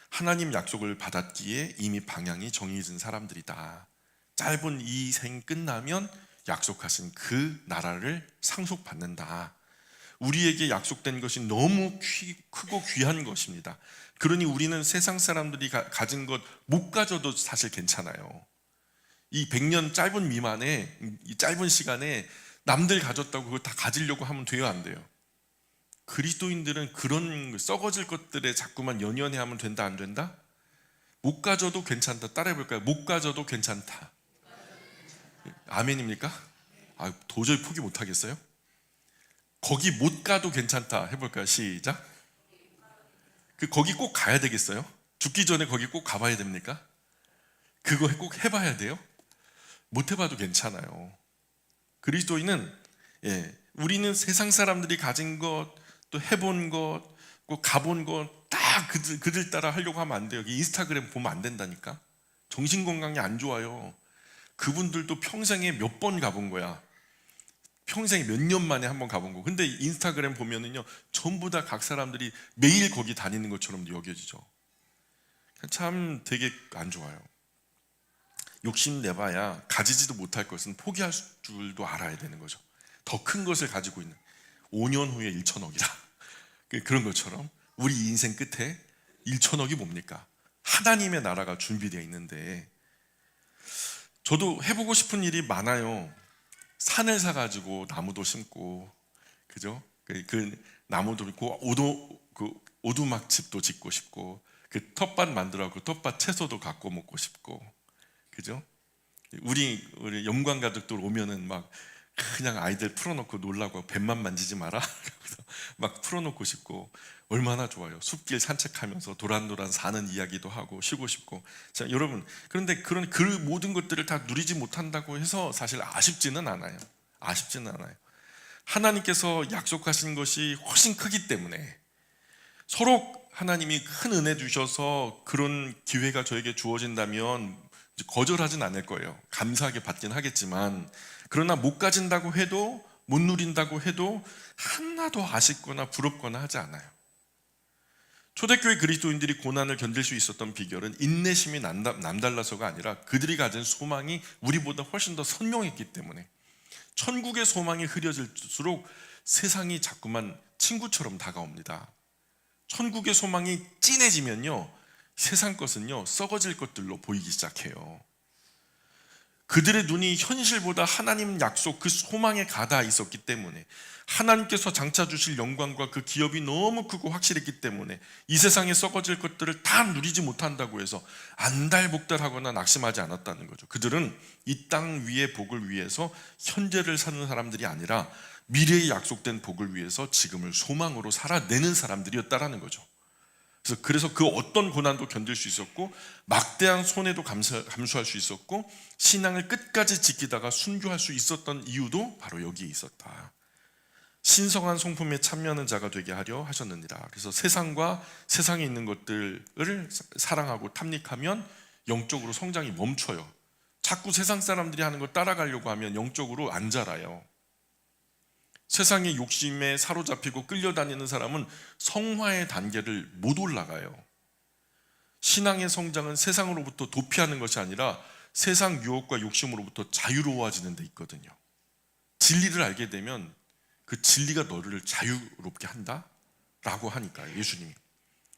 하나님 약속을 받았기에 이미 방향이 정해진 사람들이다. 짧은 이 생 끝나면 약속하신 그 나라를 상속받는다. 우리에게 약속된 것이 너무 크고 귀한 것입니다. 그러니 우리는 세상 사람들이 가진 것 못 가져도 사실 괜찮아요. 이 100년 짧은 미만에, 이 짧은 시간에 남들 가졌다고 그걸 다 가지려고 하면 돼요, 안 돼요? 그리스도인들은 그런 썩어질 것들에 자꾸만 연연해 하면 된다, 안 된다? 못 가져도 괜찮다. 따라해볼까요? 못 가져도 괜찮다. 아멘입니까? 도저히 포기 못 하겠어요? 거기 못 가도 괜찮다 해볼까요? 시작. 거기 꼭 가야 되겠어요? 죽기 전에 거기 꼭 가봐야 됩니까? 그거 꼭 해봐야 돼요? 못 해봐도 괜찮아요. 그리스도인은 우리는 세상 사람들이 가진 것, 또 해본 것, 또 가본 것 다 그들 따라 하려고 하면 안 돼요. 인스타그램 보면 안 된다니까. 정신 건강이 안 좋아요. 그분들도 평생에 몇 번 가본 거야. 평생에 몇 년 만에 한 번 가본 거. 근데 인스타그램 보면은요, 전부 다 각 사람들이 매일 거기 다니는 것처럼 여겨지죠. 참 되게 안 좋아요. 욕심 내봐야 가지지도 못할 것은 포기할 줄도 알아야 되는 거죠. 더 큰 것을 가지고 있는 5년 후에 1천억이다. 그런 것처럼 우리 인생 끝에 1천억이 뭡니까? 하나님의 나라가 준비되어 있는데, 저도 해보고 싶은 일이 많아요. 산을 사가지고 나무도 심고, 그죠? 그 나무도 있고 오두막 집도 짓고 싶고, 그 텃밭 만들어갖고 텃밭 채소도 갖고 먹고 싶고, 그죠? 우리 영광 가족들 오면은 막 그냥 아이들 풀어놓고 놀라고 뱃만 만지지 마라. 막 풀어놓고 싶고, 얼마나 좋아요. 숲길 산책하면서 도란도란 사는 이야기도 하고 쉬고 싶고. 자, 여러분, 그런데 그런 그 모든 것들을 다 누리지 못한다고 해서 사실 아쉽지는 않아요. 아쉽지는 않아요. 하나님께서 약속하신 것이 훨씬 크기 때문에, 서로 하나님이 큰 은혜 주셔서 그런 기회가 저에게 주어진다면 거절하진 않을 거예요. 감사하게 받긴 하겠지만, 그러나 못 가진다고 해도, 못 누린다고 해도 하나도 아쉽거나 부럽거나 하지 않아요. 초대교회 그리스도인들이 고난을 견딜 수 있었던 비결은 인내심이 남달라서가 아니라 그들이 가진 소망이 우리보다 훨씬 더 선명했기 때문에, 천국의 소망이 흐려질수록 세상이 자꾸만 친구처럼 다가옵니다. 천국의 소망이 진해지면요, 세상 것은요 썩어질 것들로 보이기 시작해요. 그들의 눈이 현실보다 하나님 약속, 그 소망에 가닿아 있었기 때문에, 하나님께서 장차 주실 영광과 그 기업이 너무 크고 확실했기 때문에 이 세상에 썩어질 것들을 다 누리지 못한다고 해서 안달복달하거나 낙심하지 않았다는 거죠. 그들은 이 땅 위의 복을 위해서 현재를 사는 사람들이 아니라 미래에 약속된 복을 위해서 지금을 소망으로 살아내는 사람들이었다라는 거죠. 그래서 그 어떤 고난도 견딜 수 있었고, 막대한 손해도 감수할 수 있었고, 신앙을 끝까지 지키다가 순교할 수 있었던 이유도 바로 여기에 있었다. 신성한 성품에 참여하는 자가 되게 하려 하셨느니라. 그래서 세상과 세상에 있는 것들을 사랑하고 탐닉하면 영적으로 성장이 멈춰요. 자꾸 세상 사람들이 하는 거 따라가려고 하면 영적으로 안 자라요. 세상의 욕심에 사로잡히고 끌려다니는 사람은 성화의 단계를 못 올라가요. 신앙의 성장은 세상으로부터 도피하는 것이 아니라 세상 유혹과 욕심으로부터 자유로워지는 데 있거든요. 진리를 알게 되면 그 진리가 너를 자유롭게 한다라고 하니까요, 예수님이.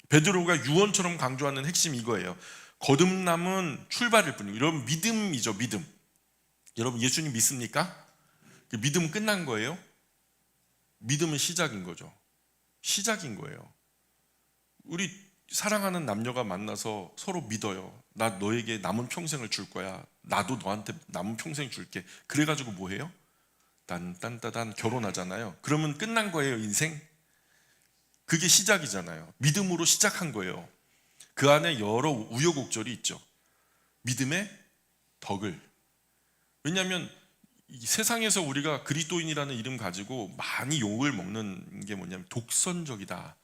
베드로가 유언처럼 강조하는 핵심이 이거예요. 거듭남은 출발일 뿐이고, 여러분 믿음이죠, 믿음. 여러분 예수님 믿습니까? 그 믿음은 끝난 거예요? 믿음은 시작인 거죠. 시작인 거예요. 우리 사랑하는 남녀가 만나서 서로 믿어요. 나 너에게 남은 평생을 줄 거야. 나도 너한테 남은 평생 줄게. 그래가지고 뭐 해요? 딴딴따단 결혼하잖아요. 그러면 끝난 거예요, 인생? 그게 시작이잖아요. 믿음으로 시작한 거예요. 그 안에 여러 우여곡절이 있죠. 믿음의 덕을. 왜냐하면 이 세상에서 우리가 그리스도인이라는 이름 가지고 많이 욕을 먹는 게 뭐냐면 독선적이다.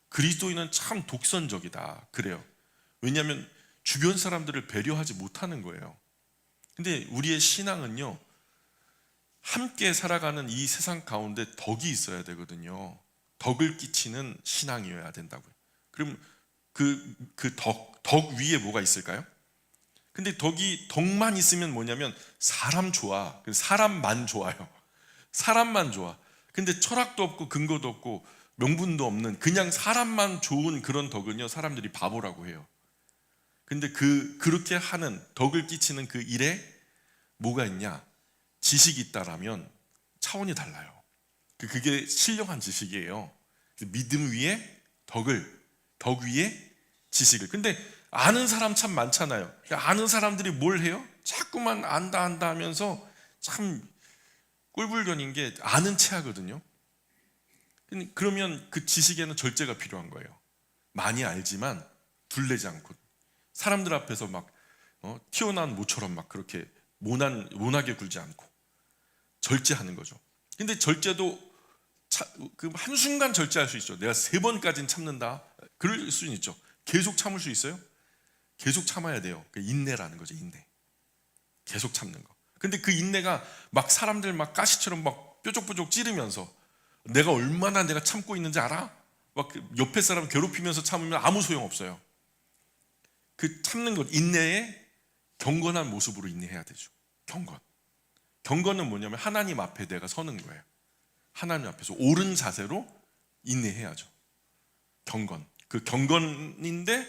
그리스도인은 참 독선적이다. 그래요. 왜냐하면 주변 사람들을 배려하지 못하는 거예요. 근데 우리의 신앙은요, 함께 살아가는 이 세상 가운데 덕이 있어야 되거든요. 덕을 끼치는 신앙이어야 된다고요. 그럼 덕 위에 뭐가 있을까요? 근데 덕만 있으면 뭐냐면 사람 좋아. 사람만 좋아요. 사람만 좋아. 근데 철학도 없고 근거도 없고 명분도 없는 그냥 사람만 좋은 그런 덕은요, 사람들이 바보라고 해요. 근데 그렇게 하는 덕을 끼치는 그 일에 뭐가 있냐? 지식이 있다라면 차원이 달라요. 그게 신령한 지식이에요. 믿음 위에 덕 위에 지식을. 근데 아는 사람 참 많잖아요. 아는 사람들이 뭘 해요? 자꾸만 안다 하면서 참 꼴불견인 게 아는 체 하거든요. 그러면 그 지식에는 절제가 필요한 거예요. 많이 알지만 불내지 않고 사람들 앞에서 막 튀어나온 모처럼 막 그렇게 모나게 굴지 않고 절제하는 거죠. 근데 절제도 그 한순간 절제할 수 있죠. 내가 3번까지는 참는다. 그럴 수는 있죠. 계속 참을 수 있어요? 계속 참아야 돼요. 그 인내라는 거죠. 인내. 계속 참는 거. 근데 그 인내가 막 사람들 막 가시처럼 막 뾰족뾰족 찌르면서 내가 참고 있는지 알아? 막그 옆에 사람 괴롭히면서 참으면 아무 소용 없어요. 그 참는 것, 인내에 경건한 모습으로 인내해야 되죠. 경건은 뭐냐면 하나님 앞에 내가 서는 거예요. 하나님 앞에서 옳은 자세로 인내해야죠. 그 경건인데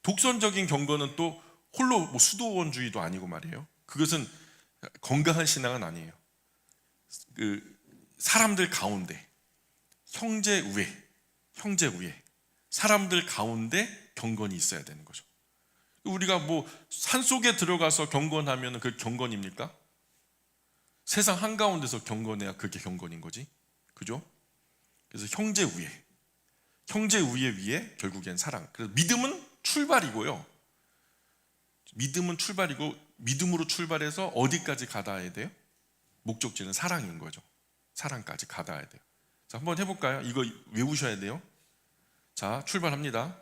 독선적인 경건은 또 홀로 뭐 수도원주의도 아니고 말이에요. 그것은 건강한 신앙은 아니에요. 그 사람들 가운데 형제 우애 사람들 가운데 경건이 있어야 되는 거죠. 우리가 뭐 산속에 들어가서 경건하면 그 경건입니까? 세상 한가운데서 경건해야 그게 경건인 거지. 그죠? 그래서 형제 우애 위에 결국엔 사랑. 그래서 믿음은 출발이고 믿음으로 출발해서 어디까지 가닿아야 돼요? 목적지는 사랑인 거죠. 사랑까지 가닿아야 돼요. 자, 한번 해볼까요? 이거 외우셔야 돼요. 자, 출발합니다.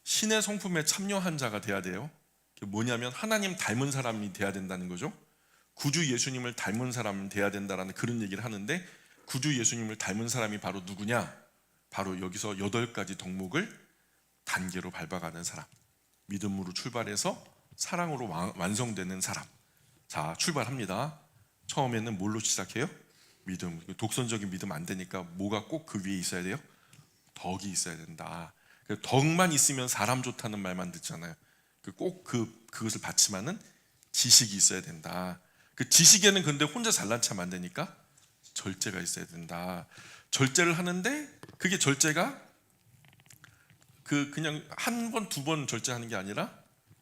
신의 성품에 참여한 자가 돼야 돼요. 그게 뭐냐면 하나님 닮은 사람이 돼야 된다는 거죠. 구주 예수님을 닮은 사람이 돼야 된다라는 그런 얘기를 하는데, 구주 예수님을 닮은 사람이 바로 누구냐? 바로 여기서 8가지 덕목을 단계로 밟아가는 사람. 믿음으로 출발해서 사랑으로 완성되는 사람. 자, 출발합니다. 처음에는 뭘로 시작해요? 믿음. 독선적인 믿음 안 되니까 뭐가 꼭 그 위에 있어야 돼요? 덕이 있어야 된다. 덕만 있으면 사람 좋다는 말만 듣잖아요. 꼭 그것을 받침하는 지식이 있어야 된다. 그 지식에는 근데 혼자 잘난 척하면 안 되니까 절제가 있어야 된다. 절제를 하는데 그게 절제가 그냥 한 번, 2번 절제하는 게 아니라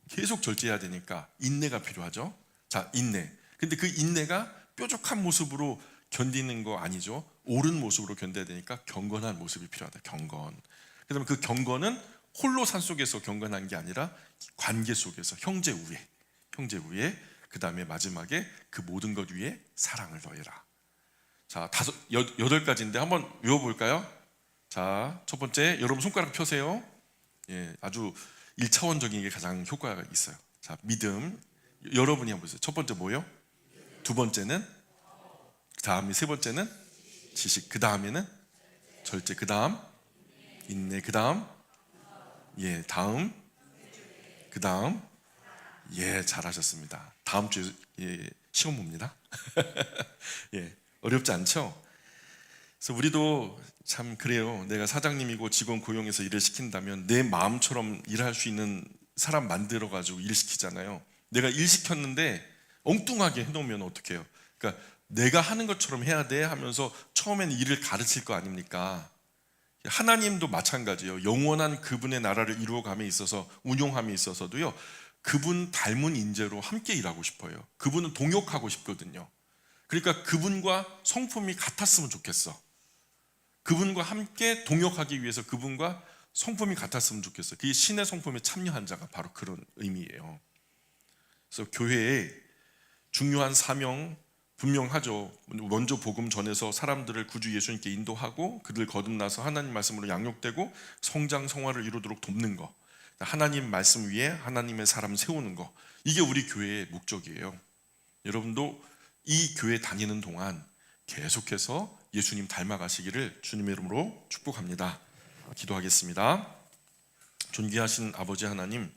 계속 절제해야 되니까 인내가 필요하죠. 자, 인내. 근데 그 인내가 뾰족한 모습으로 견디는 거 아니죠. 옳은 모습으로 견뎌야 되니까 경건한 모습이 필요하다. 경건. 그다음에 그 경건은 홀로 산속에서 경건한 게 아니라 관계 속에서 형제 우애. 그다음에 마지막에 그 모든 것 위에 사랑을 더해라. 자, 8가지인데 한번 외워볼까요? 자, 첫 번째, 여러분 손가락 펴세요. 예, 아주 1차원적인 게 가장 효과가 있어요. 자, 믿음. 여러분이 한번 보세요. 첫 번째 뭐예요? 2번째는, 그 다음에 3번째는 지식, 그 다음에는 절제, 그 다음 인내, 그 다음 다음, 그 다음 잘하셨습니다. 다음 주에 시험 봅니다. 어렵지 않죠? 그래서 우리도 참 그래요. 내가 사장님이고 직원 고용해서 일을 시킨다면 내 마음처럼 일할 수 있는 사람 만들어가지고 일 시키잖아요. 내가 일 시켰는데 엉뚱하게 해놓으면 어떡해요? 그러니까 내가 하는 것처럼 해야 돼 하면서 처음에는 일을 가르칠 거 아닙니까? 하나님도 마찬가지예요. 영원한 그분의 나라를 이루어감에 있어서, 운용함에 있어서도요, 그분 닮은 인재로 함께 일하고 싶어요. 그분은 동역하고 싶거든요. 그러니까 그분과 성품이 같았으면 좋겠어. 그분과 함께 동역하기 위해서 그분과 성품이 같았으면 좋겠어. 그게 신의 성품에 참여한 자가 바로 그런 의미예요. 그래서 교회에 중요한 사명 분명하죠. 먼저 복음 전해서 사람들을 구주 예수님께 인도하고 그들 거듭나서 하나님 말씀으로 양육되고 성장 성화를 이루도록 돕는 거, 하나님 말씀 위에 하나님의 사람 세우는 거, 이게 우리 교회의 목적이에요. 여러분도 이 교회 다니는 동안 계속해서 예수님 닮아가시기를 주님의 이름으로 축복합니다. 기도하겠습니다. 존귀하신 아버지 하나님,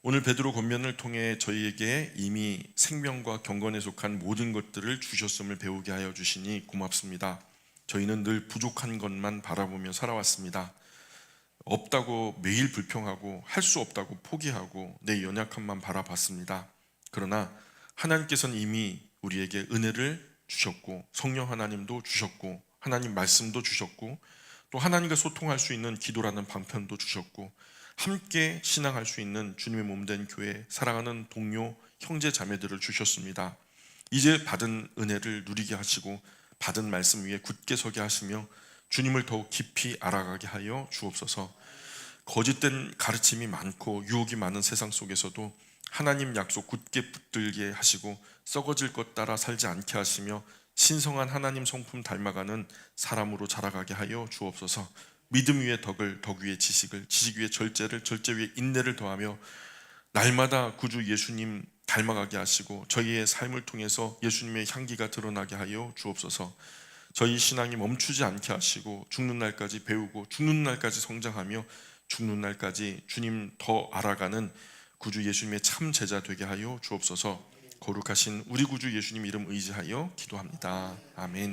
오늘 베드로 권면을 통해 저희에게 이미 생명과 경건에 속한 모든 것들을 주셨음을 배우게 하여 주시니 고맙습니다. 저희는 늘 부족한 것만 바라보며 살아왔습니다. 없다고 매일 불평하고 할 수 없다고 포기하고 내 연약함만 바라봤습니다. 그러나 하나님께서는 이미 우리에게 은혜를 주셨고 성령 하나님도 주셨고 하나님 말씀도 주셨고 또 하나님과 소통할 수 있는 기도라는 방편도 주셨고 함께 신앙할 수 있는 주님의 몸된 교회, 사랑하는 동료, 형제 자매들을 주셨습니다. 이제 받은 은혜를 누리게 하시고 받은 말씀 위에 굳게 서게 하시며 주님을 더욱 깊이 알아가게 하여 주옵소서. 거짓된 가르침이 많고 유혹이 많은 세상 속에서도 하나님 약속 굳게 붙들게 하시고 썩어질 것 따라 살지 않게 하시며 신성한 하나님 성품 닮아가는 사람으로 자라가게 하여 주옵소서. 믿음 위에 덕을, 덕 위에 지식을, 지식 위에 절제를, 절제 위에 인내를 더하며 날마다 구주 예수님 닮아가게 하시고 저희의 삶을 통해서 예수님의 향기가 드러나게 하여 주옵소서. 저희 신앙이 멈추지 않게 하시고 죽는 날까지 배우고 죽는 날까지 성장하며 죽는 날까지 주님 더 알아가는 구주 예수님의 참 제자 되게 하여 주옵소서. 거룩하신 우리 구주 예수님 이름 의지하여 기도합니다. 아멘.